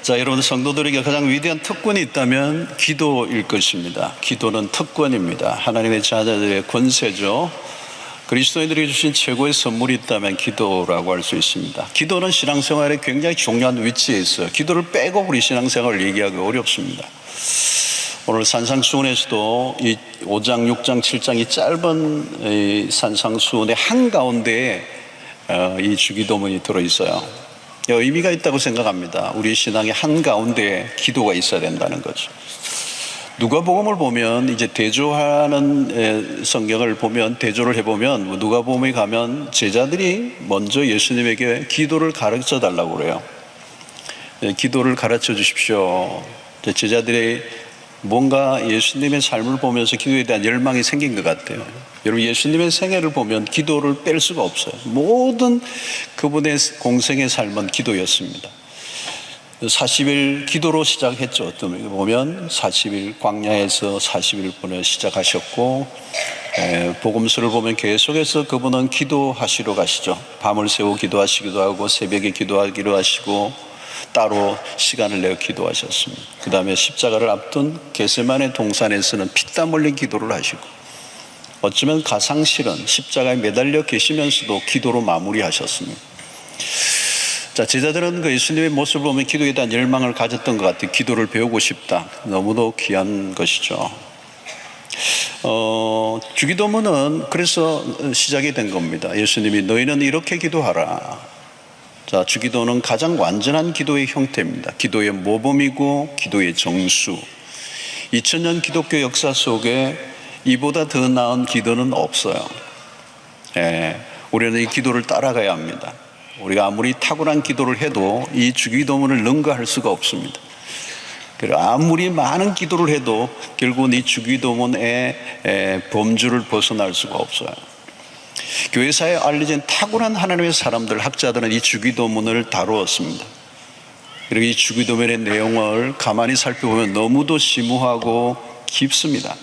자, 여러분, 성도들에게 가장 위대한 특권이 있다면 기도일 것입니다. 기도는 특권입니다. 하나님의 자녀들의 권세죠. 그리스도인들에게 주신 최고의 선물이 있다면 기도라고 할 수 있습니다. 기도는 신앙생활에 굉장히 중요한 위치에 있어요. 기도를 빼고 우리 신앙생활을 얘기하기 어렵습니다. 오늘 산상수훈에서도 이 5장, 6장, 7장이 짧은 이 산상수훈의 한가운데에 이 주기도문이 들어있어요. 의미가 있다고 생각합니다. 우리 신앙의 한가운데에 기도가 있어야 된다는 거죠. 누가복음을 보면 이제 대조하는 성경을 보면 대조를 해보면 누가복음에 가면 제자들이 먼저 예수님에게 기도를 가르쳐 달라고 그래요. 기도를 가르쳐 주십시오. 제자들이 뭔가 예수님의 삶을 보면서 기도에 대한 열망이 생긴 것 같아요. 여러분, 예수님의 생애를 보면 기도를 뺄 수가 없어요. 모든 그분의 공생의 삶은 기도였습니다. 40일 기도로 시작했죠. 어떤 보면 40일 광야에서 40일분을 시작하셨고, 복음서를 보면 계속해서 그분은 기도하시러 가시죠. 밤을 새워 기도하시기도 하고 새벽에 기도하기로 하시고 따로 시간을 내어 기도하셨습니다. 그 다음에 십자가를 앞둔 겟세마네 동산에서는 피땀 흘린 기도를 하시고, 어쩌면 가장 싫은 십자가에 매달려 계시면서도 기도로 마무리하셨습니다. 자, 제자들은 그 예수님의 모습을 보면 기도에 대한 열망을 가졌던 것 같아요. 기도를 배우고 싶다. 너무도 귀한 것이죠. 주기도문은 그래서 시작이 된 겁니다. 예수님이 너희는 이렇게 기도하라. 자, 주기도는 가장 완전한 기도의 형태입니다. 기도의 모범이고 기도의 정수. 2000년 기독교 역사 속에 이보다 더 나은 기도는 없어요. 우리는 이 기도를 따라가야 합니다. 우리가 아무리 탁월한 기도를 해도 이 주기도문을 능가할 수가 없습니다. 그리고 아무리 많은 기도를 해도 결국은 이 주기도문의 범주를 벗어날 수가 없어요. 교회사에 알려진 탁월한 하나님의 사람들, 학자들은 이 주기도문을 다루었습니다. 그리고 이 주기도문의 내용을 가만히 살펴보면 너무도 심오하고 깊습니다.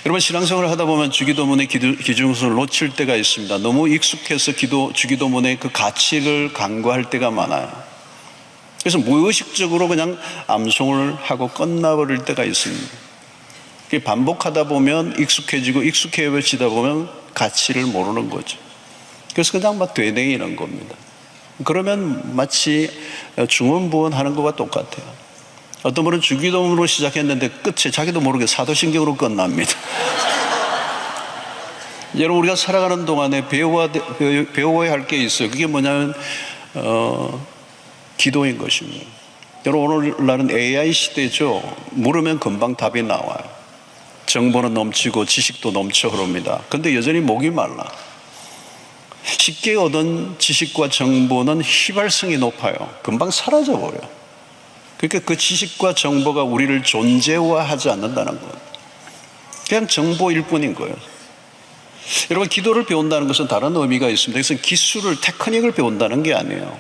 여러분, 신앙생활을 하다 보면 주기도문의 기준을 놓칠 때가 있습니다. 너무 익숙해서 주기도문의 그 가치를 간과할 때가 많아요. 그래서 무의식적으로 그냥 암송을 하고 끝나버릴 때가 있습니다. 반복하다 보면 익숙해지다 보면 가치를 모르는 거죠. 그래서 그냥 막 되뇌이는 겁니다. 그러면 마치 중언부언하는 것과 똑같아요. 어떤 분은 주기도문으로 시작했는데 끝에 자기도 모르게 사도신경으로 끝납니다. 여러분, 우리가 살아가는 동안에 배워야 할 게 있어요. 그게 뭐냐면 기도인 것입니다. 여러분, 오늘날은 AI 시대죠. 물으면 금방 답이 나와요. 정보는 넘치고 지식도 넘쳐 흐릅니다. 그런데 여전히 목이 말라. 쉽게 얻은 지식과 정보는 휘발성이 높아요. 금방 사라져버려요. 그러니까 그 지식과 정보가 우리를 존재화하지 않는다는 거예요. 그냥 정보일 뿐인 거예요. 여러분, 기도를 배운다는 것은 다른 의미가 있습니다. 그래서 기술을, 테크닉을 배운다는 게 아니에요.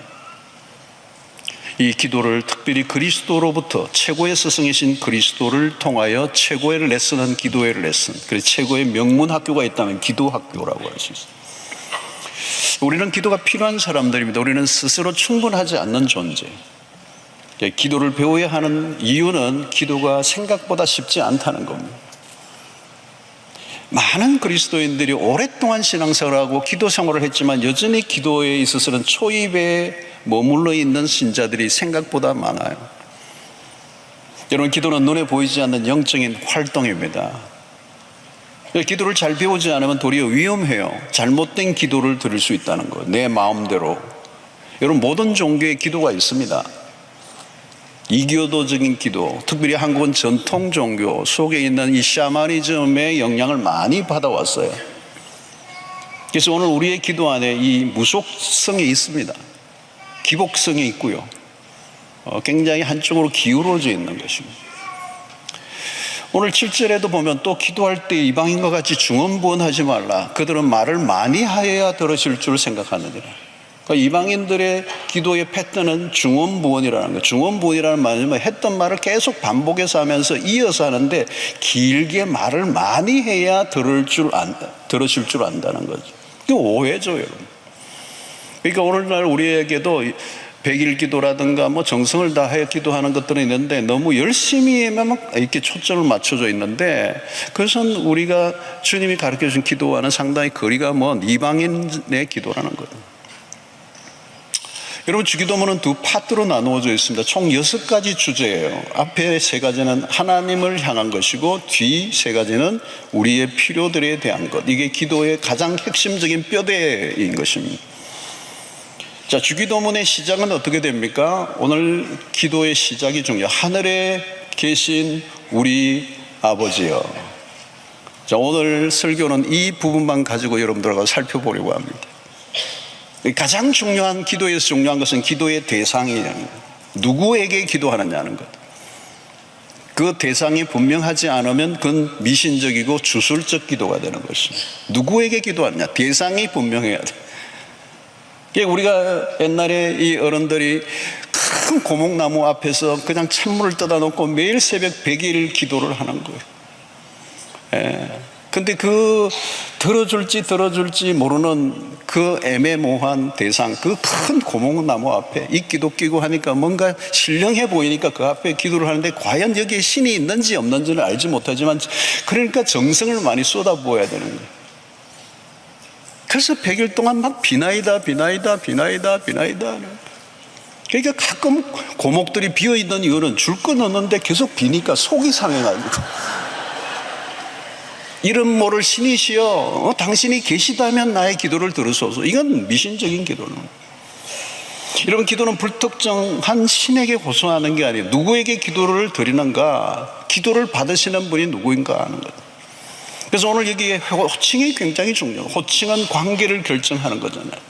이 기도를 특별히 그리스도로부터 최고의 스승이신 그리스도를 통하여 최고의 레슨은 기도의 레슨, 그래서 최고의 명문 학교가 있다면 기도 학교라고 할 수 있어요. 우리는 기도가 필요한 사람들입니다. 우리는 스스로 충분하지 않는 존재. 기도를 배워야 하는 이유는 기도가 생각보다 쉽지 않다는 겁니다. 많은 그리스도인들이 오랫동안 신앙생활을 하고 기도 생활을 했지만 여전히 기도에 있어서는 초입에 머물러 있는 신자들이 생각보다 많아요. 여러분, 기도는 눈에 보이지 않는 영적인 활동입니다. 기도를 잘 배우지 않으면 도리어 위험해요. 잘못된 기도를 들을 수 있다는 거예요. 내 마음대로. 여러분, 모든 종교의 기도가 있습니다. 이교도적인 기도, 특별히 한국은 전통 종교 속에 있는 이 샤머니즘의 영향을 많이 받아왔어요. 그래서 오늘 우리의 기도 안에 이 무속성이 있습니다. 기복성이 있고요. 굉장히 한쪽으로 기울어져 있는 것입니다. 오늘 7절에도 보면 또 기도할 때 이방인과 같이 중언부언하지 말라. 그들은 말을 많이 하여야 들으실 줄 생각하느니라. 그러니까 이방인들의 기도의 패턴은 중언부언이라는 거예요. 중언부언이라는 말은 했던 말을 계속 반복해서 하면서 이어서 하는데 길게 말을 많이 해야 들으실 줄 안다는 거죠. 이게 오해죠, 여러분. 그러니까 오늘날 우리에게도 백일 기도라든가 뭐 정성을 다해 기도하는 것들은 있는데 너무 열심히만 이렇게 초점을 맞춰져 있는데 그것은 우리가 주님이 가르쳐 주신 기도와는 상당히 거리가 먼 이방인의 기도라는 거예요. 여러분, 주기도문은 두 파트로 나누어져 있습니다. 총 6가지 주제예요. 앞에 3가지는 하나님을 향한 것이고 뒤 3가지는 우리의 필요들에 대한 것. 이게 기도의 가장 핵심적인 뼈대인 것입니다. 자, 주기도문의 시작은 어떻게 됩니까? 오늘 기도의 시작이 중요해요. 하늘에 계신 우리 아버지여. 자, 오늘 설교는 이 부분만 가지고 여러분들하고 살펴보려고 합니다. 가장 중요한, 기도에서 중요한 것은 기도의 대상이에요. 누구에게 기도하느냐는 것. 그 대상이 분명하지 않으면 그건 미신적이고 주술적 기도가 되는 것입니다. 누구에게 기도하느냐, 대상이 분명해야 돼요. 우리가 옛날에 이 어른들이 큰 고목나무 앞에서 그냥 찬물을 떠다 놓고 매일 새벽 100일 기도를 하는 거예요. 근데 그 들어줄지 모르는 그 애매모호한 대상, 그 큰 고목나무 앞에 이 기도 끼고 하니까 뭔가 신령해 보이니까 그 앞에 기도를 하는데 과연 여기에 신이 있는지 없는지는 알지 못하지만 그러니까 정성을 많이 쏟아부어야 되는 거예요. 그래서 100일 동안 막 비나이다. 그러니까 가끔 고목들이 비어있는 이유는 줄 거 넣는데 계속 비니까 속이 상해가지고 이름 모를 신이시여, 당신이 계시다면 나의 기도를 들으소서. 이건 미신적인 기도는. 여러분, 기도는 불특정한 신에게 호소하는 게 아니에요. 누구에게 기도를 드리는가, 기도를 받으시는 분이 누구인가 하는 거예요. 그래서 오늘 여기에 호칭이 굉장히 중요해요. 호칭은 관계를 결정하는 거잖아요.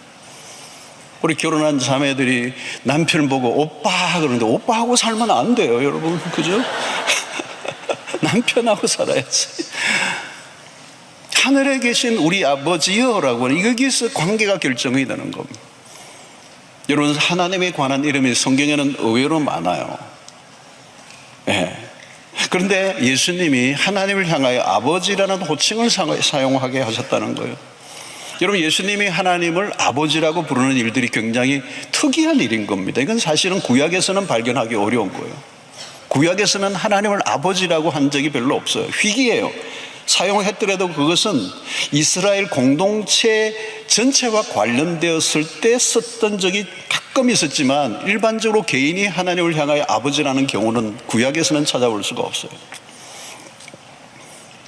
우리 결혼한 자매들이 남편 보고 오빠 그러는데 오빠하고 살면 안 돼요, 여러분. 그죠? 남편하고 살아야지. 하늘에 계신 우리 아버지여라고 하는, 여기서 관계가 결정이 되는 겁니다. 여러분, 하나님에 관한 이름이 성경에는 의외로 많아요. 그런데 예수님이 하나님을 향하여 아버지라는 호칭을 사용하게 하셨다는 거예요. 여러분, 예수님이 하나님을 아버지라고 부르는 일들이 굉장히 특이한 일인 겁니다. 이건 사실은 구약에서는 발견하기 어려운 거예요. 구약에서는 하나님을 아버지라고 한 적이 별로 없어요. 희귀해요. 사용했더라도 그것은 이스라엘 공동체 전체와 관련되었을 때 썼던 적이 가끔 있었지만 일반적으로 개인이 하나님을 향하여 아버지라는 경우는 구약에서는 찾아볼 수가 없어요.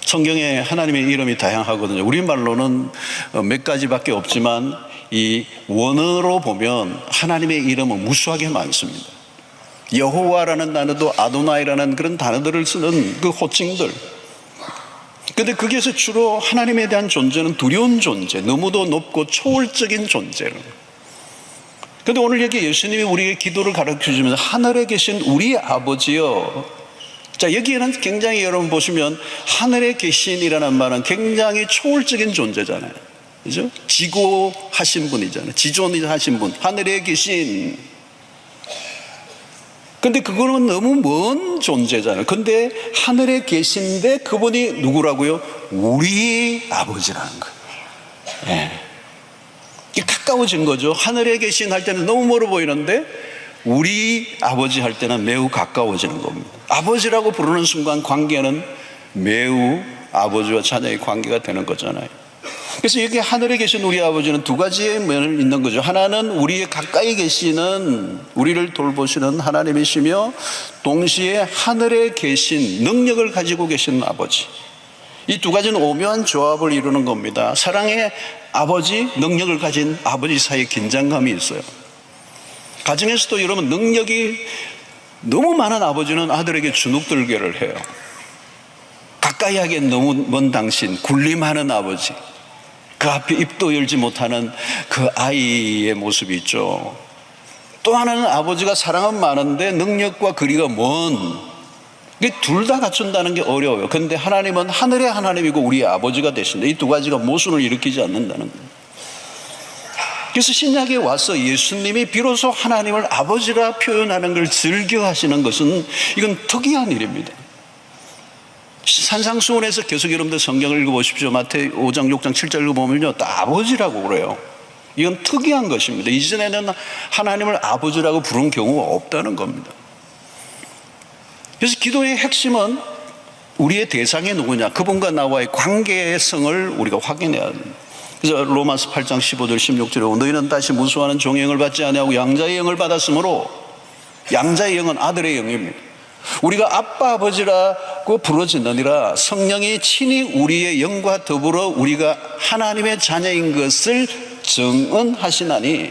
성경에 하나님의 이름이 다양하거든요. 우리말로는 몇 가지밖에 없지만 이 원어로 보면 하나님의 이름은 무수하게 많습니다. 여호와라는 단어도 아도나이라는 그런 단어들을 쓰는 그 호칭들. 근데 거기에서 주로 하나님에 대한 존재는 두려운 존재, 너무도 높고 초월적인 존재를. 근데 오늘 여기 예수님이 우리에게 기도를 가르쳐 주면서 하늘에 계신 우리 아버지여. 자, 여기에는 굉장히 여러분 보시면 하늘에 계신이라는 말은 굉장히 초월적인 존재잖아요. 그죠? 지고하신 분이잖아요. 지존하신 분. 하늘에 계신. 근데 그거는 너무 먼 존재잖아요. 근데 하늘에 계신데 그분이 누구라고요? 우리 아버지라는 거예요. 이게 가까워진 거죠. 하늘에 계신 할 때는 너무 멀어 보이는데 우리 아버지 할 때는 매우 가까워지는 겁니다. 아버지라고 부르는 순간 관계는 매우 아버지와 자녀의 관계가 되는 거잖아요. 그래서 여기 하늘에 계신 우리 아버지는 두 가지의 면을 있는 거죠. 하나는 우리의 가까이 계시는, 우리를 돌보시는 하나님이시며 동시에 하늘에 계신 능력을 가지고 계시는 아버지. 이 두 가지는 오묘한 조합을 이루는 겁니다. 사랑의 아버지, 능력을 가진 아버지 사이에 긴장감이 있어요. 가정에서도 여러분, 능력이 너무 많은 아버지는 아들에게 주눅들게를 해요. 가까이 하기엔 너무 먼 당신, 군림하는 아버지, 그 앞에 입도 열지 못하는 그 아이의 모습이 있죠. 또 하나는 아버지가 사랑은 많은데 능력과 거리가 먼, 둘 다 갖춘다는 게 어려워요. 그런데 하나님은 하늘의 하나님이고 우리의 아버지가 되신다. 이 두 가지가 모순을 일으키지 않는다는 거예요. 그래서 신약에 와서 예수님이 비로소 하나님을 아버지라 표현하는 걸 즐겨 하시는 것은 이건 특이한 일입니다. 산상수훈에서 계속 여러분들 성경을 읽어보십시오. 마태오 5장 6장 7절 읽어보면요, 또 아버지라고 그래요. 이건 특이한 것입니다. 이전에는 하나님을 아버지라고 부른 경우가 없다는 겁니다. 그래서 기도의 핵심은 우리의 대상이 누구냐, 그분과 나와의 관계성을 우리가 확인해야 합니다. 그래서 로마서 8장 15절 16절에 너희는 다시 무수하는 종의 영을 받지 아니하고 양자의 영을 받았으므로, 양자의 영은 아들의 영입니다. 우리가 아빠 아버지라고 부르짖느니라 성령이 친히 우리의 영과 더불어 우리가 하나님의 자녀인 것을 증언하시나니,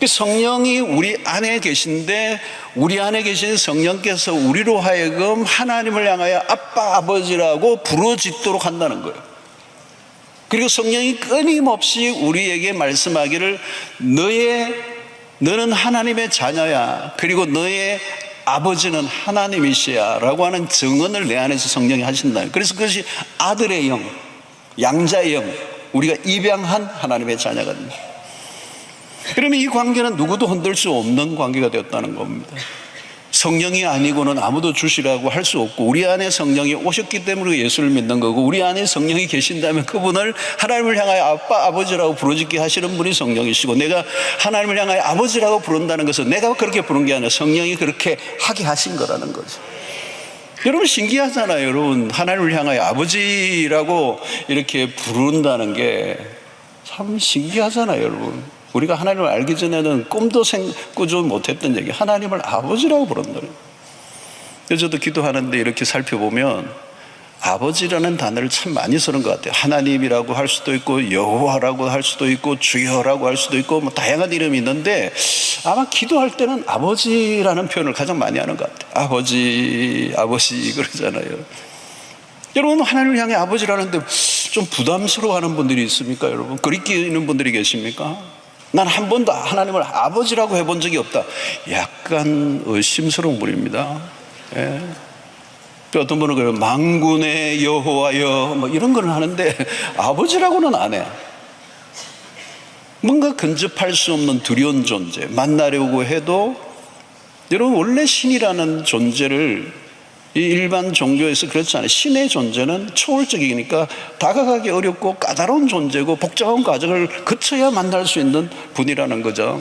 성령이 우리 안에 계신데 우리 안에 계신 성령께서 우리로 하여금 하나님을 향하여 아빠 아버지라고 부르짖도록 한다는 거예요. 그리고 성령이 끊임없이 우리에게 말씀하기를 너는 하나님의 자녀야, 그리고 너의 아버지는 하나님이시야 라고 하는 증언을 내 안에서 성령이 하신다. 그래서 그것이 아들의 영, 양자의 영, 우리가 입양한 하나님의 자녀거든요. 그러면 이 관계는 누구도 흔들 수 없는 관계가 되었다는 겁니다. 성령이 아니고는 아무도 주시라고 할 수 없고, 우리 안에 성령이 오셨기 때문에 예수를 믿는 거고, 우리 안에 성령이 계신다면 그분을 하나님을 향하여 아빠 아버지라고 부르짖게 하시는 분이 성령이시고, 내가 하나님을 향하여 아버지라고 부른다는 것은 내가 그렇게 부른 게 아니라 성령이 그렇게 하게 하신 거라는 거죠. 여러분 신기하잖아요. 여러분 하나님을 향하여 아버지라고 이렇게 부른다는 게 참 신기하잖아요. 여러분 우리가 하나님을 알기 전에는 꿈도 꾸지 못했던 얘기, 하나님을 아버지라고 부른다는 거예요. 그래서 저도 기도하는데 이렇게 살펴보면 아버지라는 단어를 참 많이 쓰는 것 같아요. 하나님이라고 할 수도 있고 여호와라고 할 수도 있고 주여라고 할 수도 있고 뭐 다양한 이름이 있는데, 아마 기도할 때는 아버지라는 표현을 가장 많이 하는 것 같아요. 아버지 그러잖아요. 여러분 하나님을 향해 아버지라는데 좀 부담스러워하는 분들이 있습니까? 여러분 그리끼는 분들이 계십니까? 난 한 번도 하나님을 아버지라고 해본 적이 없다. 약간 의심스러운 분입니다. 예. 어떤 분은 그래요. 만군의 여호와여 뭐 이런 거는 하는데 아버지라고는 안 해. 뭔가 근접할 수 없는 두려운 존재, 만나려고 해도, 여러분 원래 신이라는 존재를 이 일반 종교에서 그렇지 않아요. 신의 존재는 초월적이니까 다가가기 어렵고 까다로운 존재고 복잡한 과정을 거쳐야 만날 수 있는 분이라는 거죠.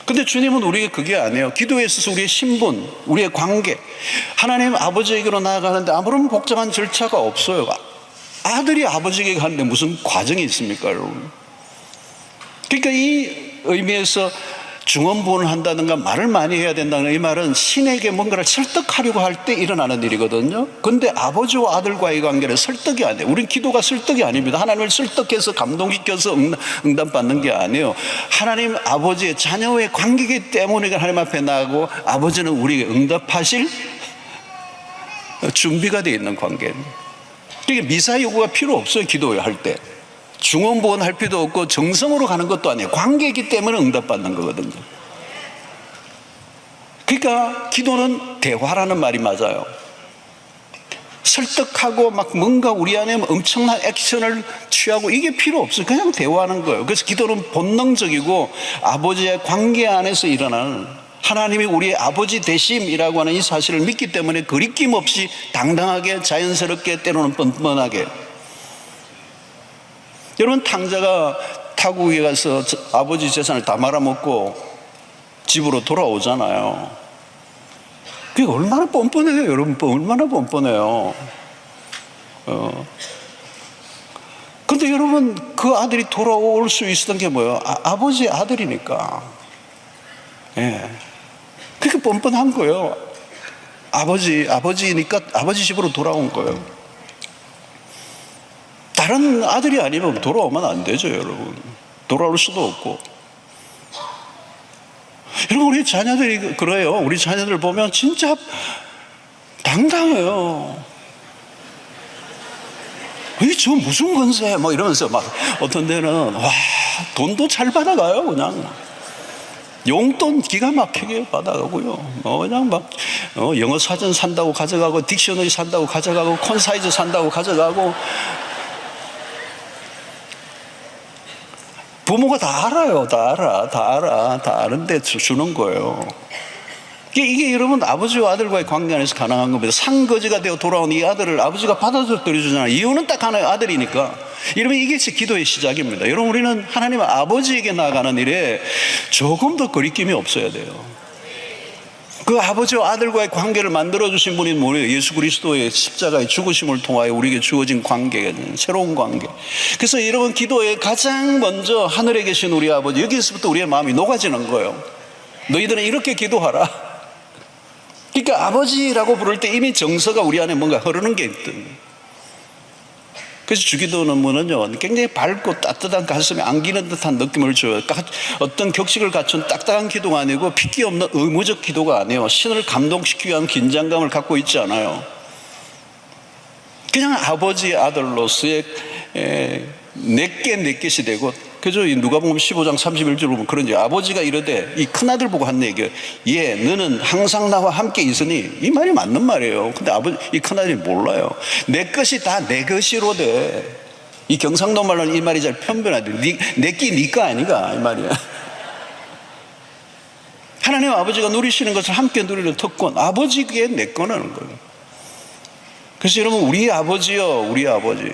근데 주님은 우리에게 그게 아니에요. 기도에 있어서 우리의 신분, 우리의 관계, 하나님 아버지에게로 나아가는데 아무런 복잡한 절차가 없어요. 아들이 아버지에게 가는데 무슨 과정이 있습니까, 여러분? 그러니까 이 의미에서 중언부언을 한다든가 말을 많이 해야 된다는 이 말은 신에게 뭔가를 설득하려고 할 때 일어나는 일이거든요. 그런데 아버지와 아들과의 관계는 설득이 아니에요. 우린 기도가 설득이 아닙니다. 하나님을 설득해서 감동시켜서 응답받는 게 아니에요. 하나님 아버지의 자녀의 관계이기 때문에 하나님 앞에 나가고, 아버지는 우리에게 응답하실 준비가 되어 있는 관계입니다. 그러니까 미사 요구가 필요 없어요. 기도할 때 중언부언 할 필요도 없고 정성으로 가는 것도 아니에요. 관계이기 때문에 응답받는 거거든요. 그러니까 기도는 대화라는 말이 맞아요. 설득하고 막 뭔가 우리 안에 엄청난 액션을 취하고 이게 필요 없어요. 그냥 대화하는 거예요. 그래서 기도는 본능적이고 아버지의 관계 안에서 일어나는, 하나님이 우리의 아버지 되심이라고 하는 이 사실을 믿기 때문에 거리낌 없이 당당하게 자연스럽게, 때로는 뻔뻔하게. 여러분 탕자가 타국에 가서 아버지 재산을 다 말아먹고 집으로 돌아오잖아요. 그게 얼마나 뻔뻔해요. 여러분 얼마나 뻔뻔해요. 근데 여러분 그 아들이 돌아올 수 있었던 게 뭐예요? 아버지의 아들이니까. 예. 그렇게 뻔뻔한 거예요. 아버지니까 아버지 집으로 돌아온 거예요. 다른 아들이 아니면 돌아오면 안 되죠, 여러분. 돌아올 수도 없고. 여러분 우리 자녀들이 그래요. 우리 자녀들 보면 진짜 당당해요. 저 무슨 건세 뭐 이러면서 막 어떤 데는 와 돈도 잘 받아가요. 그냥 용돈 기가 막히게 받아가고요. 그냥 막 영어 사전 산다고 가져가고, 딕셔너리 산다고 가져가고, 콘사이즈 산다고 가져가고. 부모가 다 알아요. 다 아는데 주는 거예요. 이게 여러분 아버지와 아들과의 관계 안에서 가능한 겁니다. 상거지가 되어 돌아온 이 아들을 아버지가 받아서 드려주잖아요. 이유는 딱 하나의 아들이니까. 여러분 이게 기도의 시작입니다. 여러분 우리는 하나님 아버지에게 나아가는 일에 조금 더 거리낌이 없어야 돼요. 그 아버지와 아들과의 관계를 만들어주신 분이 뭐예요? 예수 그리스도의 십자가의 죽으심을 통하여 우리에게 주어진 관계, 새로운 관계. 그래서 여러분 기도에 가장 먼저 하늘에 계신 우리 아버지, 여기서부터 우리의 마음이 녹아지는 거예요. 너희들은 이렇게 기도하라. 그러니까 아버지라고 부를 때 이미 정서가 우리 안에 뭔가 흐르는 게 있거든요. 그래서 주기도는 뭐는요, 굉장히 밝고 따뜻한 가슴에 안기는 듯한 느낌을 줘요. 어떤 격식을 갖춘 딱딱한 기도가 아니고 핏기 없는 의무적 기도가 아니에요. 신을 감동시키기 위한 긴장감을 갖고 있지 않아요. 그냥 아버지의 아들로서의 내 것이 되고, 그죠? 누가복음 15장 31절 보면 그런지 아버지가 이르되, 이 큰아들 보고 한 얘기예요. 예, 너는 항상 나와 함께 있으니. 이 말이 맞는 말이에요. 근데 이 큰아들이 몰라요. 내 것이 다 내 것이로 돼. 이 경상도 말로는 이 말이 잘 편변하대. 내끼 니까 아니가 이 말이야. 하나님 아버지가 누리시는 것을 함께 누리는 특권, 아버지께 내 거라는 거예요. 그래서 여러분 우리 아버지요, 우리 아버지,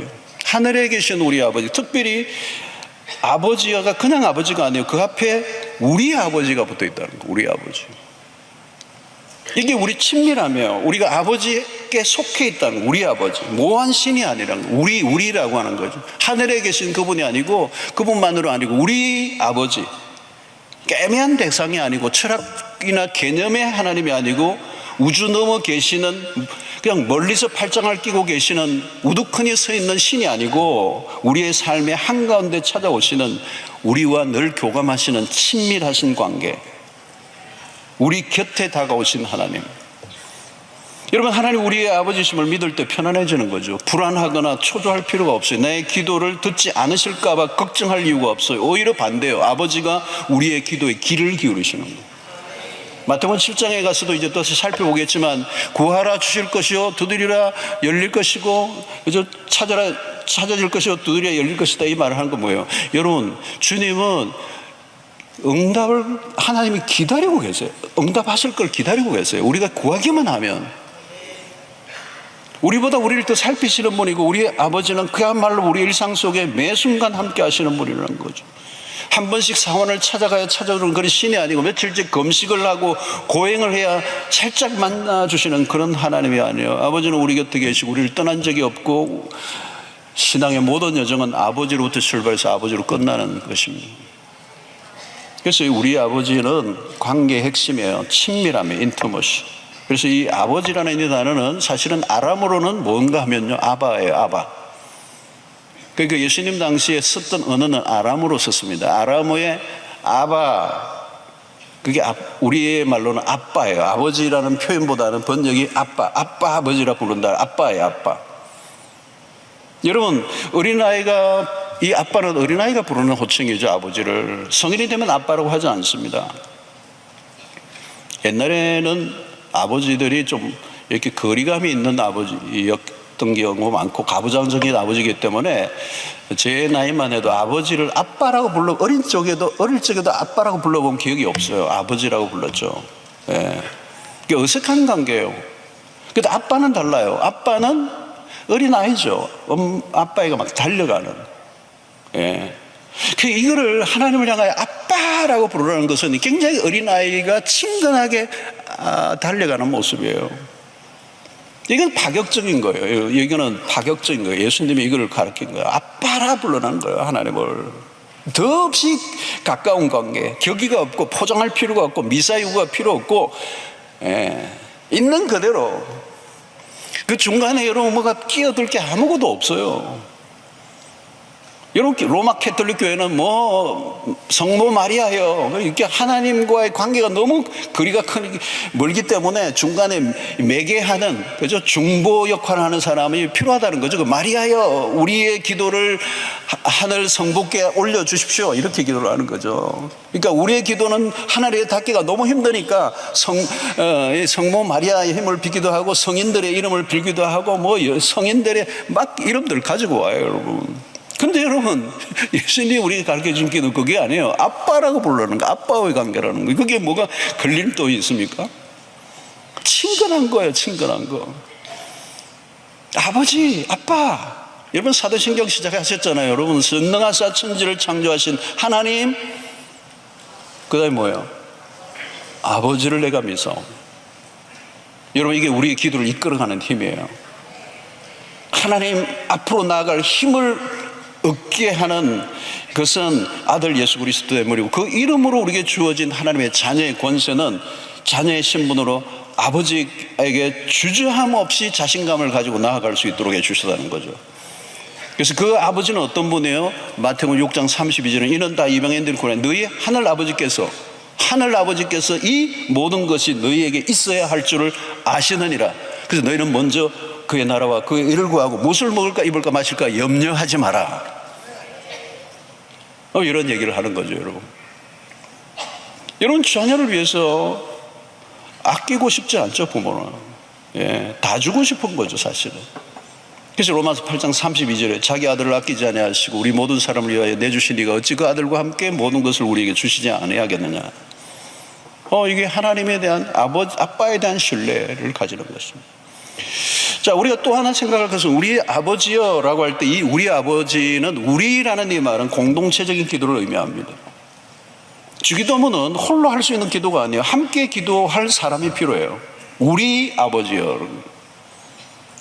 하늘에 계신 우리 아버지, 특별히 아버지가 그냥 아버지가 아니에요. 그 앞에 우리 아버지가 붙어 있다는 거예요. 우리 아버지. 이게 우리 친밀함이에요. 우리가 아버지께 속해 있다는 거예요. 우리 아버지. 모한 신이 아니라는 거예요. 우리라고 하는 거죠. 하늘에 계신 그분이 아니고, 그분만으로 아니고 우리 아버지. 애매한 대상이 아니고, 철학이나 개념의 하나님이 아니고, 우주 넘어 계시는, 그냥 멀리서 팔짱을 끼고 계시는 우두커니 서 있는 신이 아니고, 우리의 삶의 한가운데 찾아오시는, 우리와 늘 교감하시는 친밀하신 관계, 우리 곁에 다가오신 하나님. 여러분, 하나님 우리의 아버지심을 믿을 때 편안해지는 거죠. 불안하거나 초조할 필요가 없어요. 나의 기도를 듣지 않으실까 봐 걱정할 이유가 없어요. 오히려 반대예요. 아버지가 우리의 기도에 귀를 기울이시는 거예요. 마태복음 7장에 가서도 이제 또 살펴보겠지만, 구하라 주실 것이요 두드리라 열릴 것이고, 찾아라 찾아질 것이요 두드리라 열릴 것이다, 이 말을 하는 건 뭐예요? 여러분, 주님은 응답을 하나님이 기다리고 계세요. 응답하실 걸 기다리고 계세요. 우리가 구하기만 하면. 우리보다 우리를 더 살피시는 분이고, 우리 아버지는 그야말로 우리 일상 속에 매 순간 함께 하시는 분이라는 거죠. 한 번씩 사원을 찾아가야 찾아오는 그런 신이 아니고, 며칠째 금식을 하고 고행을 해야 살짝 만나주시는 그런 하나님이 아니에요. 아버지는 우리 곁에 계시고 우리를 떠난 적이 없고, 신앙의 모든 여정은 아버지로부터 출발해서 아버지로 끝나는 것입니다. 그래서 우리 아버지는 관계의 핵심이에요. 친밀함이에요. 인티머시. 그래서 이 아버지라는 이 단어는 사실은 아람어로는 뭔가 하면요, 아바예요. 아바. 그러니까 예수님 당시에 썼던 언어는 아람어로 썼습니다. 아람어의 아바, 그게 우리의 말로는 아빠예요. 아버지라는 표현보다는 번역이 아빠 아버지라 부른다. 아빠예요. 아빠. 여러분, 어린아이가, 이 아빠는 어린아이가 부르는 호칭이죠. 아버지를. 성인이 되면 아빠라고 하지 않습니다. 옛날에는 아버지들이 좀 이렇게 거리감이 있는 아버지였던 경우가 많고, 가부장적인 아버지이기 때문에 제 나이만 해도 아버지를 아빠라고 어릴 적에도 아빠라고 불러본 기억이 없어요. 아버지라고 불렀죠. 예. 그게 어색한 관계예요. 근데 아빠는 달라요. 아빠는 어린아이죠. 아빠애가 막 달려가는. 예. 이거를 하나님을 향하여 아빠라고 부르라는 것은 굉장히 어린아이가 친근하게 달려가는 모습이에요. 이건 파격적인 거예요. 이거는 파격적인 거예요. 예수님이 이걸 가르친 거예요. 아빠라 불러는 거예요. 하나님을. 더없이 가까운 관계, 격의가 없고 포장할 필요가 없고 미사유가 필요 없고, 있는 그대로. 그 중간에 여러분 뭐가 끼어들 게 아무것도 없어요. 이렇게 로마 캐톨릭 교회는 뭐 성모 마리아요. 이렇게 하나님과의 관계가 너무 거리가 멀기 때문에 중간에 매개하는, 그죠? 중보 역할을 하는 사람이 필요하다는 거죠. 그 마리아요, 우리의 기도를 하늘 성부께 올려주십시오, 이렇게 기도를 하는 거죠. 그러니까 우리의 기도는 하늘에 닿기가 너무 힘드니까 성모 마리아의 힘을 빌기도 하고, 성인들의 이름을 빌기도 하고, 뭐 성인들의 막 이름들 가지고 와요, 여러분. 근데 여러분, 예수님이 우리가 가르쳐준 기도는 그게 아니에요. 아빠라고 부르는 거, 아빠와의 관계라는 거. 그게 뭐가 걸림돌이 있습니까? 친근한 거예요, 친근한 거. 아버지, 아빠. 여러분 사도신경 시작하셨잖아요. 여러분 전능하사 천지를 창조하신 하나님, 그 다음에 뭐예요? 아버지를 내가 믿어. 여러분 이게 우리의 기도를 이끌어가는 힘이에요. 하나님 앞으로 나아갈 힘을 얻게 하는 것은 아들 예수 그리스도의 머리고, 그 이름으로 우리에게 주어진 하나님의 자녀의 권세는 자녀의 신분으로 아버지에게 주저함 없이 자신감을 가지고 나아갈 수 있도록 해주셨다는 거죠. 그래서 그 아버지는 어떤 분이에요? 마태복음 6장 32절은 이는 다 이방인들이 구하는 너희 하늘 아버지께서 이 모든 것이 너희에게 있어야 할 줄을 아시느니라. 그래서 너희는 먼저 그의 나라와 그의 일을 구하고 무엇을 먹을까 입을까 마실까 염려하지 마라. 이런 얘기를 하는 거죠. 여러분 자녀를 위해서 아끼고 싶지 않죠. 부모는 다 주고 싶은 거죠 사실은. 그래서 로마서 8장 32절에 자기 아들을 아끼지 아니하시고 우리 모든 사람을 위하여 내주신 이가 어찌 그 아들과 함께 모든 것을 우리에게 주시지 아니하겠느냐. 이게 하나님에 대한 아빠에 대한 신뢰를 가지는 것입니다. 자, 우리가 또 하나 생각할 것은 우리 아버지여 라고 할 때 이 우리 아버지는 우리라는 이 말은 공동체적인 기도를 의미합니다. 주기도문은 홀로 할 수 있는 기도가 아니에요. 함께 기도할 사람이 필요해요. 우리 아버지여,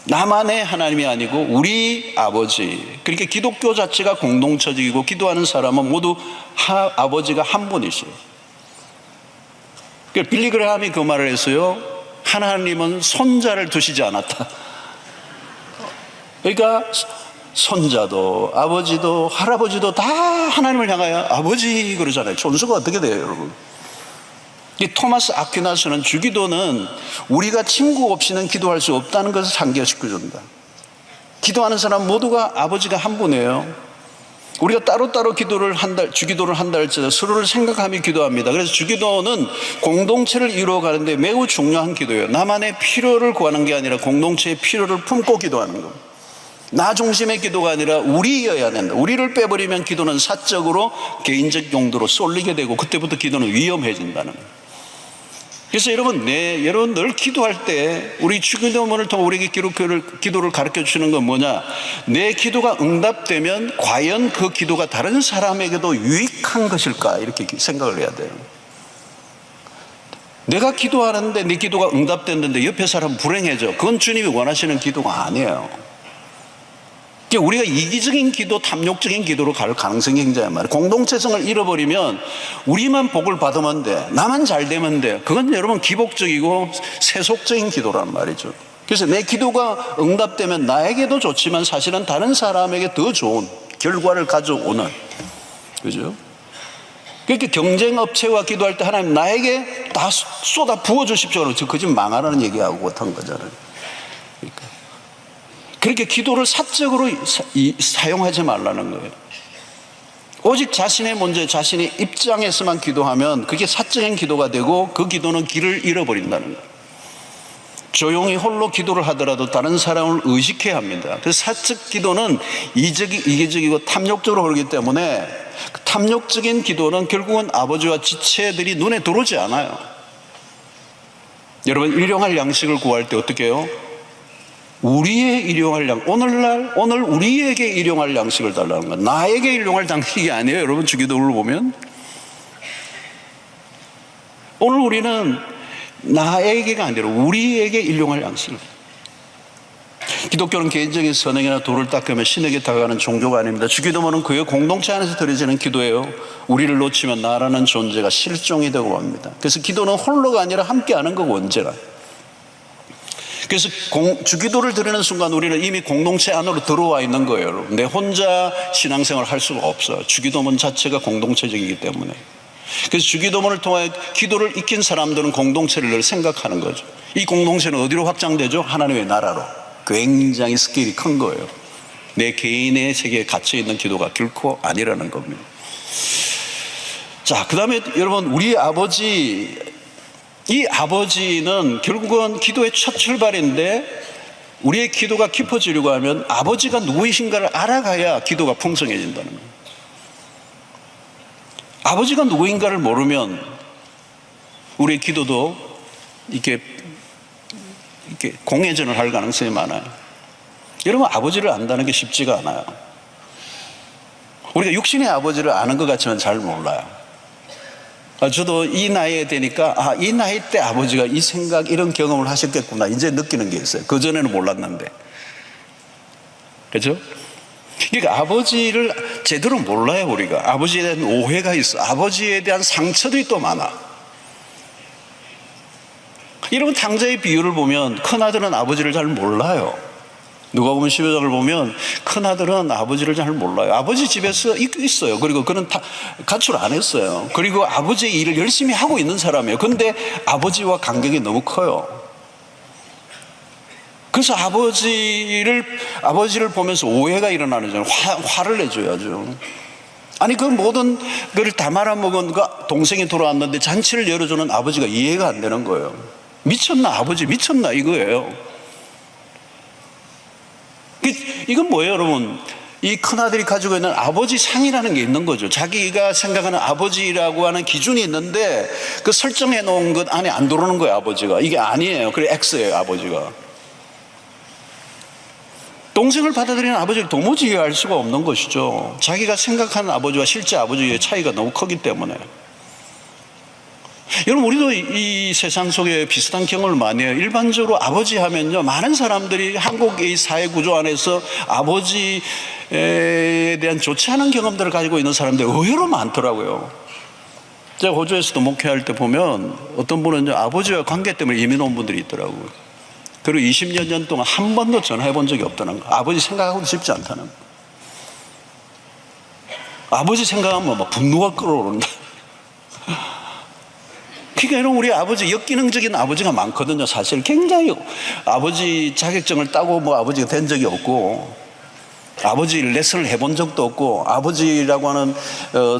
나만의 하나님이 아니고 우리 아버지. 그러니까 기독교 자체가 공동체적이고 기도하는 사람은 모두 아버지가 한 분이시에요. 빌리 그레함이 그 말을 했어요. 하나님은 손자를 두시지 않았다. 그러니까 손자도 아버지도 할아버지도 다 하나님을 향하여 아버지 그러잖아요. 존수가 어떻게 돼요, 여러분? 이 토마스 아퀴나스는 주기도는 우리가 친구 없이는 기도할 수 없다는 것을 상기시켜준다. 기도하는 사람 모두가 아버지가 한 분이에요. 우리가 따로따로 주기도를 한다 할지라도 서로를 생각하며 기도합니다. 그래서 주기도는 공동체를 이루어가는데 매우 중요한 기도예요. 나만의 필요를 구하는 게 아니라 공동체의 필요를 품고 기도하는 겁니다. 나 중심의 기도가 아니라 우리여야 된다. 우리를 빼버리면 기도는 사적으로 개인적 용도로 쏠리게 되고 그때부터 기도는 위험해진다는 거예요. 그래서 여러분 늘 기도할 때 우리 주기도문을 통해 우리에게 기도를 가르쳐 주시는 건 뭐냐? 내 기도가 응답되면 과연 그 기도가 다른 사람에게도 유익한 것일까? 이렇게 생각을 해야 돼요. 내가 기도하는데 내 기도가 응답됐는데 옆에 사람 불행해져. 그건 주님이 원하시는 기도가 아니에요. 우리가 이기적인 기도, 탐욕적인 기도로 갈 가능성이 굉장히 많아요. 공동체성을 잃어버리면 우리만 복을 받으면 돼, 나만 잘 되면 돼. 그건 여러분 기복적이고 세속적인 기도란 말이죠. 그래서 내 기도가 응답되면 나에게도 좋지만 사실은 다른 사람에게 더 좋은 결과를 가져오는, 그죠? 그렇게 경쟁업체와 기도할 때 하나님 나에게 다 쏟아 부어주십시오. 그 집 망하라는 얘기하고 못한 거잖아요. 그러니까 그렇게 기도를 사적으로 사용하지 말라는 거예요. 오직 자신의 문제, 자신의 입장에서만 기도하면 그게 사적인 기도가 되고 그 기도는 길을 잃어버린다는 거예요. 조용히 홀로 기도를 하더라도 다른 사람을 의식해야 합니다. 그래서 사적 기도는 이기적이고 탐욕적으로 흐르기 때문에 탐욕적인 기도는 결국은 아버지와 지체들이 눈에 들어오지 않아요. 여러분 일용할 양식을 구할 때 어떻게 해요? 우리의 일용할 오늘 우리에게 일용할 양식을 달라는 거야. 나에게 일용할 양식이 아니에요. 여러분 주기도를 보면 오늘 우리는 나에게가 아니라 우리에게 일용할 양식을. 기독교는 개인적인 선행이나 도를 닦으며 신에게 다가가는 종교가 아닙니다. 주기도문은 그의 공동체 안에서 드려지는 기도예요. 우리를 놓치면 나라는 존재가 실종이 되고 맙니다. 그래서 기도는 홀로가 아니라 함께하는 거고 언제나. 그래서 주기도를 드리는 순간 우리는 이미 공동체 안으로 들어와 있는 거예요. 여러분. 내 혼자 신앙생활을 할 수가 없어요. 주기도문 자체가 공동체적이기 때문에. 그래서 주기도문을 통해 기도를 익힌 사람들은 공동체를 늘 생각하는 거죠. 이 공동체는 어디로 확장되죠? 하나님의 나라로. 굉장히 스케일이 큰 거예요. 내 개인의 세계에 갇혀있는 기도가 결코 아니라는 겁니다. 자, 그 다음에 여러분 우리 아버지, 이 아버지는 결국은 기도의 첫 출발인데 우리의 기도가 깊어지려고 하면 아버지가 누구이신가를 알아가야 기도가 풍성해진다는 거예요. 아버지가 누구인가를 모르면 우리의 기도도 이렇게 이렇게 공회전을 할 가능성이 많아요. 여러분, 아버지를 안다는 게 쉽지가 않아요. 우리가 육신의 아버지를 아는 것 같지만 잘 몰라요. 저도 이 나이에 되니까 이 나이 때 아버지가 이 생각, 이런 경험을 하셨겠구나 이제 느끼는 게 있어요. 그전에는 몰랐는데. 그렇죠? 그러니까 아버지를 제대로 몰라요. 우리가 아버지에 대한 오해가 있어. 아버지에 대한 상처들이 또 많아. 여러분, 탕자의 비유를 보면 큰아들은 아버지를 잘 몰라요. 누가복음 12장을 보면 큰아들은 아버지를 잘 몰라요. 아버지 집에서 있어요. 그리고 그는 다 가출 안 했어요. 그리고 아버지의 일을 열심히 하고 있는 사람이에요. 근데 아버지와 간격이 너무 커요. 그래서 아버지를 보면서 오해가 일어나는 거죠. 화를 내줘야죠. 아니, 그 모든 걸 다 말아먹은 그 동생이 돌아왔는데 잔치를 열어주는 아버지가 이해가 안 되는 거예요. 미쳤나, 아버지 미쳤나 이거예요. 이건 뭐예요, 여러분? 이 큰아들이 가지고 있는 아버지 상이라는 게 있는 거죠. 자기가 생각하는 아버지라고 하는 기준이 있는데 그 설정해 놓은 것 안에 안 들어오는 거예요, 아버지가. 이게 아니에요. 그래, X예요, 아버지가. 동생을 받아들이는 아버지를 도무지 이해할 수가 없는 것이죠. 자기가 생각하는 아버지와 실제 아버지의 차이가 너무 크기 때문에. 여러분, 우리도 이 세상 속에 비슷한 경험을 많이 해요. 일반적으로 아버지 하면요, 많은 사람들이 한국의 사회 구조 안에서 아버지에 대한 좋지 않은 경험들을 가지고 있는 사람들이 의외로 많더라고요. 제가 호주에서도 목회할 때 보면 어떤 분은 아버지와 관계 때문에 이민 온 분들이 있더라고요. 그리고 20몇 년 동안 한 번도 전화해 본 적이 없다는 거. 아버지 생각하고도 싶지 않다는 거. 아버지 생각하면 막 분노가 끓어오른다. 그러니까 여러분, 우리 아버지 역기능적인 아버지가 많거든요. 사실 굉장히 아버지 자격증을 따고 아버지가 된 적이 없고, 아버지 레슨을 해본 적도 없고, 아버지라고 하는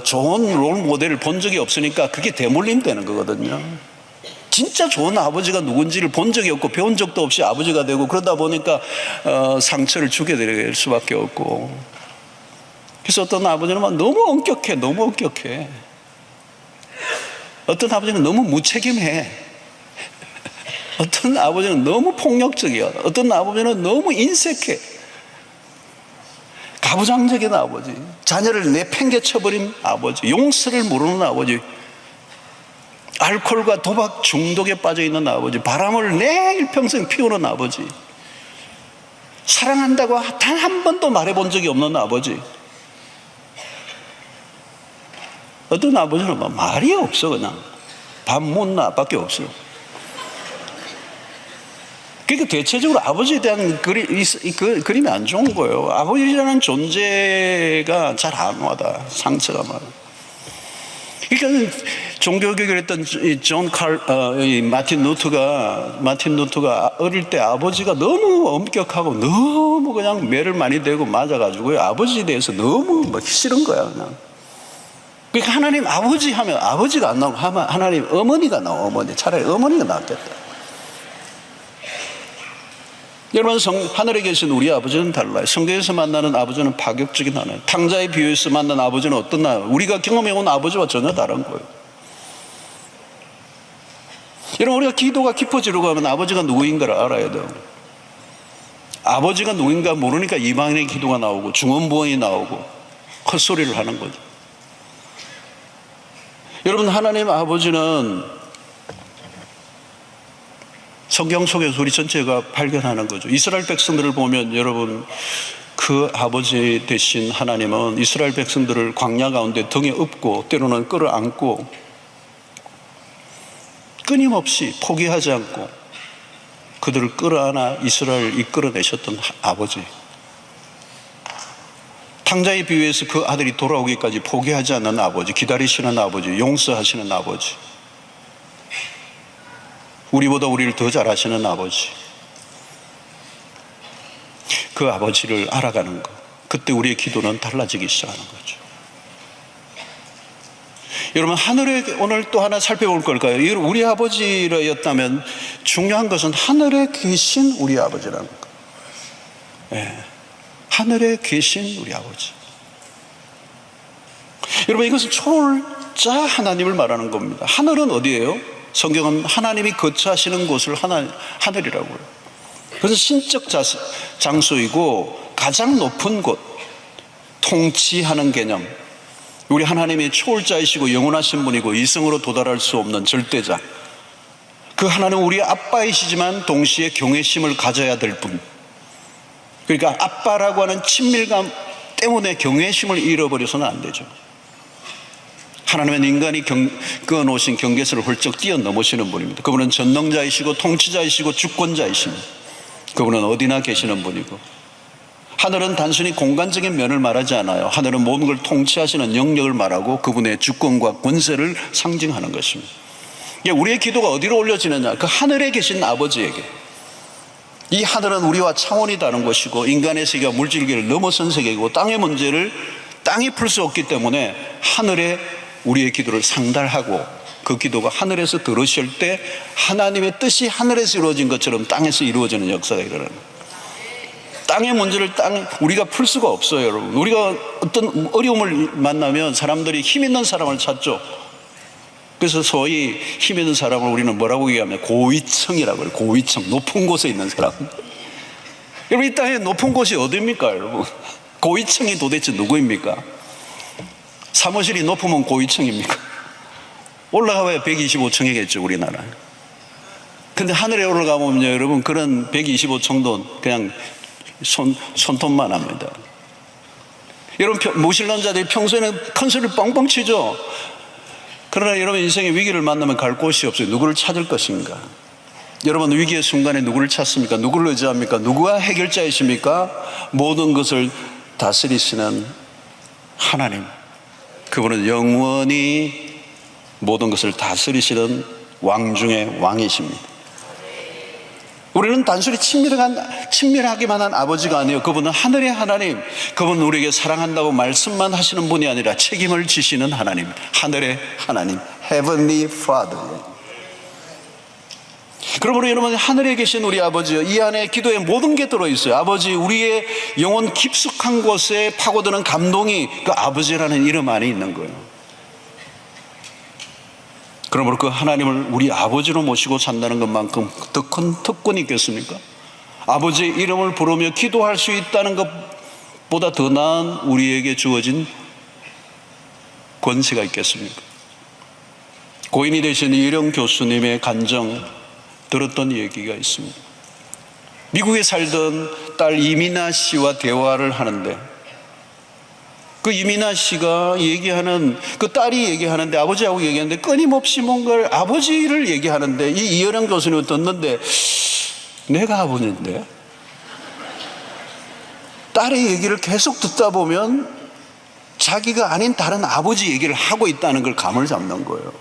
좋은 롤 모델을 본 적이 없으니까 그게 대물림 되는 거거든요. 진짜 좋은 아버지가 누군지를 본 적이 없고 배운 적도 없이 아버지가 되고, 그러다 보니까 상처를 주게 될 수밖에 없고. 그래서 어떤 아버지는 막 너무 엄격해. 어떤 아버지는 너무 무책임해. 어떤 아버지는 너무 폭력적이야. 어떤 아버지는 너무 인색해. 가부장적인 아버지, 자녀를 내팽개쳐버린 아버지, 용서를 모르는 아버지, 알코올과 도박 중독에 빠져있는 아버지, 바람을 매일 평생 피우는 아버지, 사랑한다고 단 한 번도 말해본 적이 없는 아버지. 어떤 아버지는 막 말이 없어. 그냥 밥 못나 밖에 없어. 그러니까 대체적으로 아버지에 대한 그림이 안 좋은 거예요. 아버지라는 존재가 잘 안 와닿아. 상처가 많아. 그러니까 종교개혁을 했던 마틴 루터가 어릴 때 아버지가 너무 엄격하고 너무 그냥 매를 많이 대고 맞아가지고 아버지에 대해서 너무 막 싫은 거야, 그냥. 그러니까 하나님 아버지 하면 아버지가 안 나오고 하나님 어머니가 나와. 어머니. 차라리 어머니가 낫겠다. 여러분, 하늘에 계신 우리 아버지는 달라요. 성경에서 만나는 아버지는 파격적인 하나님. 탕자의 비유에서 만난 아버지는 어떤 나요? 우리가 경험해온 아버지와 전혀 다른 거예요. 여러분, 우리가 기도가 깊어지려고 하면 아버지가 누구인가를 알아야 돼요. 아버지가 누구인가 모르니까 이방인의 기도가 나오고 중언부언이 나오고 헛소리를 하는 거죠. 여러분, 하나님 아버지는 성경 속에서 우리 전체가 발견하는 거죠. 이스라엘 백성들을 보면 여러분, 그 아버지 되신 하나님은 이스라엘 백성들을 광야 가운데 등에 업고 때로는 끌어안고 끊임없이 포기하지 않고 그들을 끌어안아 이스라엘을 이끌어내셨던 아버지. 탕자의 비유에서 그 아들이 돌아오기까지 포기하지 않는 아버지, 기다리시는 아버지, 용서하시는 아버지, 우리보다 우리를 더 잘하시는 아버지. 그 아버지를 알아가는 것, 그때 우리의 기도는 달라지기 시작하는 거죠. 여러분, 하늘에 오늘 또 하나 살펴볼 걸까요? 우리 아버지였다면 중요한 것은 하늘에 계신 우리 아버지라는 것. 네. 하늘에 계신 우리 아버지. 여러분, 이것은 초월자 하나님을 말하는 겁니다. 하늘은 어디예요? 성경은 하나님이 거처하시는 곳을 하늘이라고 해요. 그래서 신적 장소이고 가장 높은 곳, 통치하는 개념. 우리 하나님이 초월자이시고 영원하신 분이고 이성으로 도달할 수 없는 절대자. 그 하나님은 우리의 아빠이시지만 동시에 경외심을 가져야 될 분. 그러니까 아빠라고 하는 친밀감 때문에 경외심을 잃어버려서는 안 되죠. 하나님은 인간이 그어놓으신 경계선을 훌쩍 뛰어넘으시는 분입니다. 그분은 전능자이시고 통치자이시고 주권자이십니다. 그분은 어디나 계시는 분이고, 하늘은 단순히 공간적인 면을 말하지 않아요. 하늘은 모든 걸 통치하시는 영역을 말하고 그분의 주권과 권세를 상징하는 것입니다. 우리의 기도가 어디로 올려지느냐? 그 하늘에 계신 아버지에게. 이 하늘은 우리와 차원이 다른 것이고 인간의 세계와 물질계를 넘어선 세계이고 땅의 문제를 땅이 풀 수 없기 때문에 하늘에 우리의 기도를 상달하고 그 기도가 하늘에서 들으실 때 하나님의 뜻이 하늘에서 이루어진 것처럼 땅에서 이루어지는 역사가 일어나는 거예요. 땅의 문제를 우리가 풀 수가 없어요, 여러분. 우리가 어떤 어려움을 만나면 사람들이 힘 있는 사람을 찾죠. 그래서 소위 힘 있는 사람을 우리는 뭐라고 얘기하면 고위층이라고 해요. 고위층, 높은 곳에 있는 사람. 여러분, 이 땅에 높은 곳이 어디입니까, 여러분? 고위층이 도대체 누구입니까? 사무실이 높으면 고위층입니까? 올라가봐야 125층이겠죠, 우리나라. 근데 하늘에 올라가보면요, 여러분, 그런 125층도 그냥 손톱만 합니다. 여러분, 무신론자들이 평소에는 큰 소리를 뻥뻥 치죠. 그러나 여러분, 인생의 위기를 만나면 갈 곳이 없어요. 누구를 찾을 것인가? 여러분, 위기의 순간에 누구를 찾습니까? 누구를 의지합니까? 누구가 해결자이십니까? 모든 것을 다스리시는 하나님. 그분은 영원히 모든 것을 다스리시는 왕 중의 왕이십니다. 우리는 단순히 친밀하기만 한 아버지가 아니에요. 그분은 하늘의 하나님. 그분은 우리에게 사랑한다고 말씀만 하시는 분이 아니라 책임을 지시는 하나님. 하늘의 하나님, Heavenly Father. 그러므로 여러분, 하늘에 계신 우리 아버지요, 이 안에 기도에 모든 게 들어있어요. 아버지, 우리의 영혼 깊숙한 곳에 파고드는 감동이 그 아버지라는 이름 안에 있는 거예요. 그러므로 그 하나님을 우리 아버지로 모시고 산다는 것만큼 더 큰 특권이 있겠습니까? 아버지의 이름을 부르며 기도할 수 있다는 것보다 더 나은 우리에게 주어진 권세가 있겠습니까? 고인이 되신 이령 교수님의 간증 들었던 얘기가 있습니다. 미국에 살던 딸 이민아 씨와 대화를 하는데, 그 이민아 씨가 얘기하는, 그 딸이 얘기하는데, 아버지하고 얘기하는데 끊임없이 뭔가를 아버지를 얘기하는데, 이 이어령 교수님을 듣는데 내가 아버지인데, 딸의 얘기를 계속 듣다 보면 자기가 아닌 다른 아버지 얘기를 하고 있다는 걸 감을 잡는 거예요.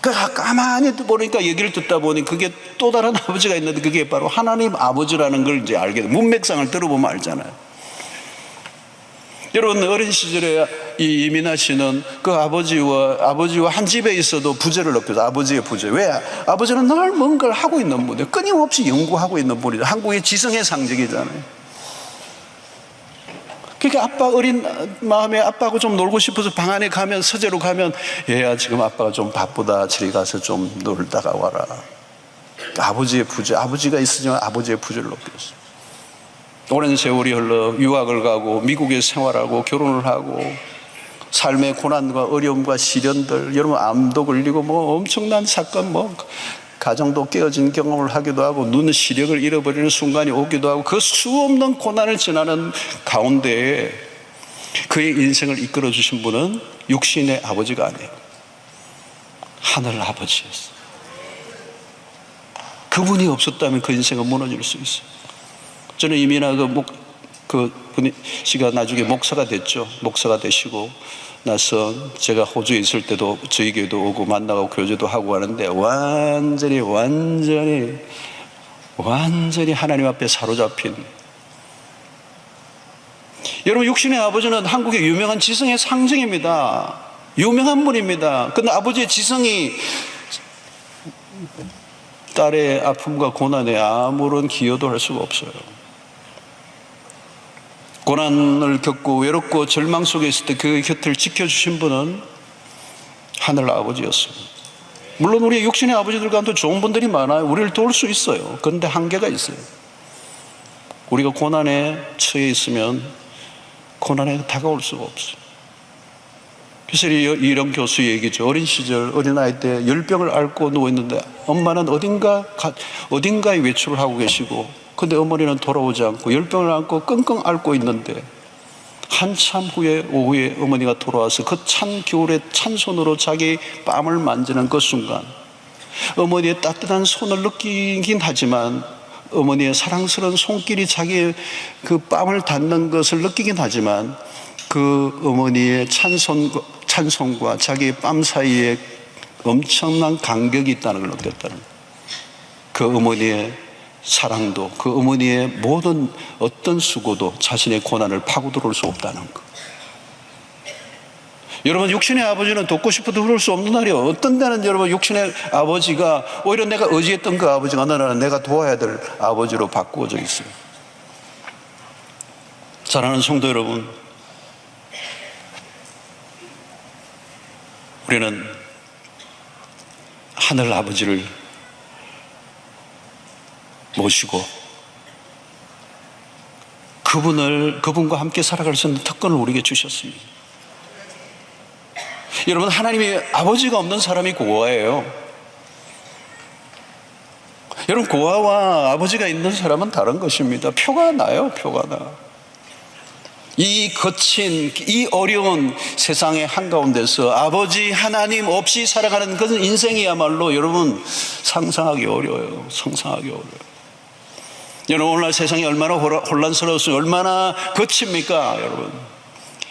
가만히 보니까 얘기를 듣다 보니 그게 또 다른 아버지가 있는데 그게 바로 하나님 아버지라는 걸 이제 알게 돼요. 문맥상을 들어보면 알잖아요. 여러분, 어린 시절에 이 이민아 씨는 그 아버지와 한 집에 있어도 부재를 느껴서 아버지의 부재. 왜? 아버지는 늘 뭔가를 하고 있는 분이에요. 끊임없이 연구하고 있는 분이죠. 한국의 지성의 상징이잖아요. 그러니까 아빠 어린 마음에 아빠하고 좀 놀고 싶어서 방 안에 가면, 서재로 가면, 얘야 지금 아빠가 좀 바쁘다, 저리 가서 좀 놀다가 와라. 아버지의 부재, 아버지가 있으면 아버지의 부재를 느꼈어요. 오랜 세월이 흘러 유학을 가고 미국에 생활하고 결혼을 하고 삶의 고난과 어려움과 시련들, 여러분 암도 걸리고 뭐 엄청난 사건, 뭐 가정도 깨어진 경험을 하기도 하고 눈의 시력을 잃어버리는 순간이 오기도 하고, 그 수없는 고난을 지나는 가운데에 그의 인생을 이끌어 주신 분은 육신의 아버지가 아니에요. 하늘 아버지였어요. 그분이 없었다면 그 인생은 무너질 수 있어요. 저는 이민아 씨가 나중에 목사가 됐죠. 목사가 되시고 나서 제가 호주에 있을 때도 저희 교회도 오고 만나고 교제도 하고 하는데 완전히 하나님 앞에 사로잡힌, 여러분, 육신의 아버지는 한국의 유명한 지성의 상징입니다. 유명한 분입니다. 그런데 아버지의 지성이 딸의 아픔과 고난에 아무런 기여도 할 수가 없어요. 고난을 겪고 외롭고 절망 속에 있을 때 그 곁을 지켜주신 분은 하늘 아버지였습니다. 물론 우리 육신의 아버지들 가운데 좋은 분들이 많아요. 우리를 도울 수 있어요. 그런데 한계가 있어요. 우리가 고난에 처해 있으면 고난에 다가올 수가 없어요. 그래서 이런 교수 얘기죠. 어린 시절, 어린아이 때 열병을 앓고 누워있는데 엄마는 어딘가에 외출을 하고 계시고, 근데 어머니는 돌아오지 않고 열병을 앓고 끙끙 앓고 있는데 한참 후에 오후에 어머니가 돌아와서 그 찬 겨울에 찬 손으로 자기 뺨을 만지는 그 순간 어머니의 따뜻한 손을 느끼긴 하지만, 어머니의 사랑스러운 손길이 자기의 그 뺨을 닿는 것을 느끼긴 하지만, 그 어머니의 찬손과 자기의 뺨 사이에 엄청난 간격이 있다는 걸 느꼈다는 거예요. 그 어머니의 사랑도, 그 어머니의 모든 어떤 수고도 자신의 고난을 파고 들어올 수 없다는 것. 여러분, 육신의 아버지는 돕고 싶어도 그럴 수 없는 날이요. 어떤 때는 여러분 육신의 아버지가 오히려 내가 의지했던 그 아버지가 어느 날은 내가 도와야 될 아버지로 바꾸어져 있어요. 사랑하는 성도 여러분, 우리는 하늘 아버지를 모시고 그분과 함께 살아갈 수 있는 특권을 우리에게 주셨습니다. 여러분, 하나님이 아버지가 없는 사람이 고아예요. 여러분, 고아와 아버지가 있는 사람은 다른 것입니다. 표가 나요. 표가 나. 이 거친, 이 어려운 세상의 한가운데서 아버지 하나님 없이 살아가는 그런 인생이야말로 여러분 상상하기 어려워요. 상상하기 어려워요. 여러분, 오늘날 세상이 얼마나 혼란스러워서 얼마나 거칩니까? 여러분,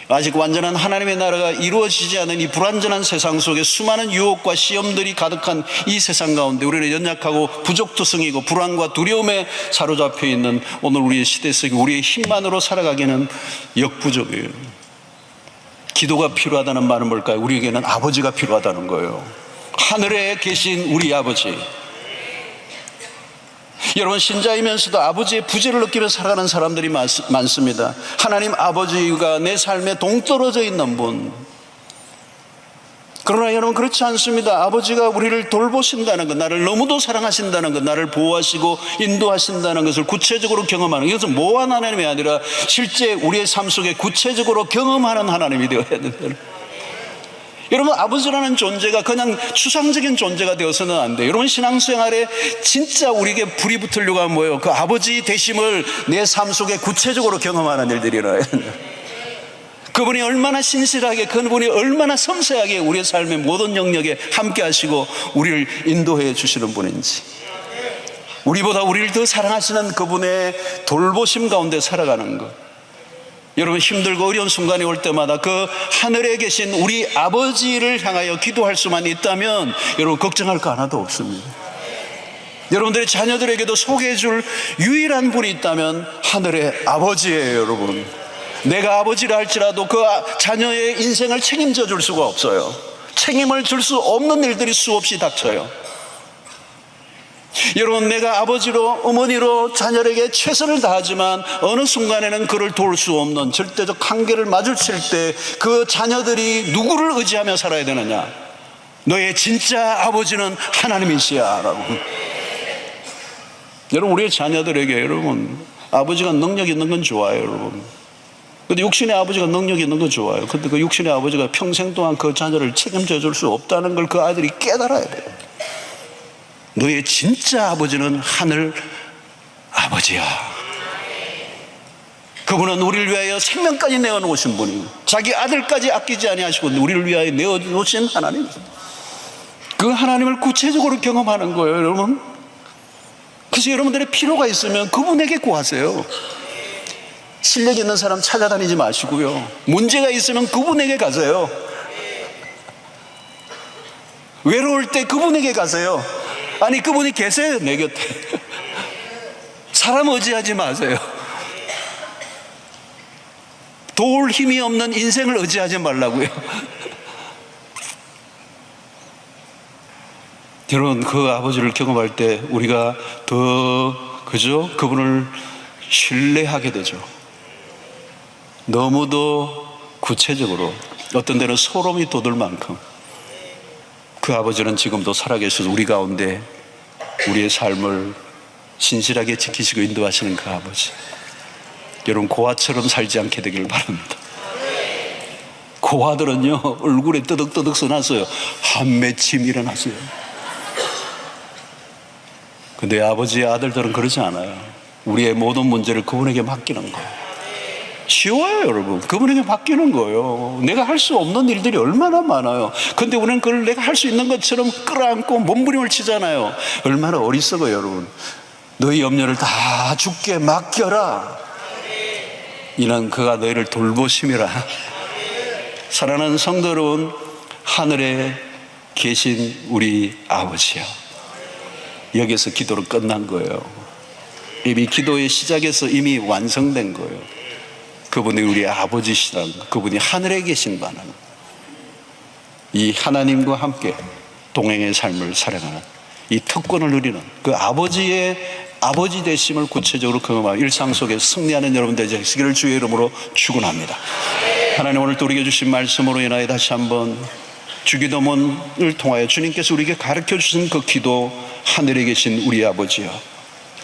아직 완전한 하나님의 나라가 이루어지지 않은 이 불완전한 세상 속에 수많은 유혹과 시험들이 가득한 이 세상 가운데 우리는 연약하고 부족투성이고 불안과 두려움에 사로잡혀 있는 오늘 우리의 시대 속에 우리의 힘만으로 살아가기는 역부족이에요. 기도가 필요하다는 말은 뭘까요? 우리에게는 아버지가 필요하다는 거예요. 하늘에 계신 우리 아버지. 여러분, 신자이면서도 아버지의 부재를 느끼며 살아가는 사람들이 많습니다. 하나님 아버지가 내 삶에 동떨어져 있는 분. 그러나 여러분, 그렇지 않습니다. 아버지가 우리를 돌보신다는 것, 나를 너무도 사랑하신다는 것, 나를 보호하시고 인도하신다는 것을 구체적으로 경험하는, 이것은 모호한 하나님이 아니라 실제 우리의 삶 속에 구체적으로 경험하는 하나님이 되어야 된다는. 여러분, 아버지라는 존재가 그냥 추상적인 존재가 되어서는 안 돼요. 여러분, 신앙생활에 진짜 우리에게 불이 붙으려고 하면 뭐예요? 그 아버지 되심을 내 삶 속에 구체적으로 경험하는 일들이 일어나요. 그분이 얼마나 신실하게, 그분이 얼마나 섬세하게 우리의 삶의 모든 영역에 함께 하시고 우리를 인도해 주시는 분인지, 우리보다 우리를 더 사랑하시는 그분의 돌보심 가운데 살아가는 것. 여러분, 힘들고 어려운 순간이 올 때마다 그 하늘에 계신 우리 아버지를 향하여 기도할 수만 있다면 여러분, 걱정할 거 하나도 없습니다. 여러분들의 자녀들에게도 소개해 줄 유일한 분이 있다면 하늘의 아버지예요. 여러분, 내가 아버지라 할지라도 그 자녀의 인생을 책임져 줄 수가 없어요. 책임을 줄 수 없는 일들이 수없이 닥쳐요. 여러분, 내가 아버지로 어머니로 자녀에게 최선을 다하지만 어느 순간에는 그를 도울 수 없는 절대적 한계를 마주칠 때 그 자녀들이 누구를 의지하며 살아야 되느냐? 너의 진짜 아버지는 하나님이시야 라고. 여러분, 우리의 자녀들에게 여러분, 아버지가 능력 있는 건 좋아요. 여러분, 근데 육신의 아버지가 능력 있는 건 좋아요. 근데 그 육신의 아버지가 평생 동안 그 자녀를 책임져 줄 수 없다는 걸 그 아이들이 깨달아야 돼요. 너의 진짜 아버지는 하늘 아버지야. 그분은 우리를 위하여 생명까지 내어놓으신 분이고 자기 아들까지 아끼지 아니하시고 우리를 위하여 내어놓으신 하나님. 그 하나님을 구체적으로 경험하는 거예요, 여러분. 그래서 여러분들의 필요가 있으면 그분에게 구하세요. 실력 있는 사람 찾아다니지 마시고요, 문제가 있으면 그분에게 가세요. 외로울 때 그분에게 가세요. 아니, 그분이 계세요, 내 곁에. 사람 의지하지 마세요. 도울 힘이 없는 인생을 의지하지 말라고요. 여러분, 그 아버지를 경험할 때 우리가 더 그분을 신뢰하게 되죠. 너무도 구체적으로, 어떤 데는 소름이 돋을 만큼 그 아버지는 지금도 살아계셔서 우리 가운데 우리의 삶을 신실하게 지키시고 인도하시는 그 아버지, 여러분 고아처럼 살지 않게 되기를 바랍니다. 고아들은요 얼굴에 뜨덕뜨덕 써놨어요. 한 맺힘 일어났어요. 근데 아버지의 아들들은 그러지 않아요. 우리의 모든 문제를 그분에게 맡기는 거예요. 쉬워요, 여러분. 그분에게 맡기는 거예요. 내가 할 수 없는 일들이 얼마나 많아요. 근데 우리는 그걸 내가 할 수 있는 것처럼 끌어안고 몸부림을 치잖아요. 얼마나 어리석어요, 여러분. 너희 염려를 다 주께 맡겨라. 이는 그가 너희를 돌보심이라. 사랑하는 성도 여러분, 하늘에 계신 우리 아버지요, 여기서 기도로 끝난 거예요. 이미 기도의 시작에서 이미 완성된 거예요. 그분이 우리 아버지시라는 거, 그분이 하늘에 계신다는 거, 이 하나님과 함께 동행의 삶을 살아가는 이 특권을 누리는 그 아버지의 아버지 되심을 구체적으로 경험하고 일상 속에 승리하는 여러분들 되시기를 주의 이름으로 축원합니다. 하나님, 오늘 또 우리에게 주신 말씀으로 인하여 다시 한번 주기도문을 통하여 주님께서 우리에게 가르쳐 주신 그 기도, 하늘에 계신 우리 아버지여,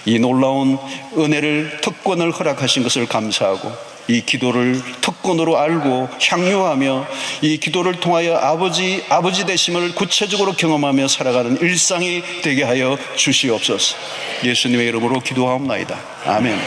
이 놀라운 은혜를, 특권을 허락하신 것을 감사하고 이 기도를 특권으로 알고 향유하며 이 기도를 통하여 아버지 되심을 구체적으로 경험하며 살아가는 일상이 되게 하여 주시옵소서. 예수님의 이름으로 기도하옵나이다. 아멘.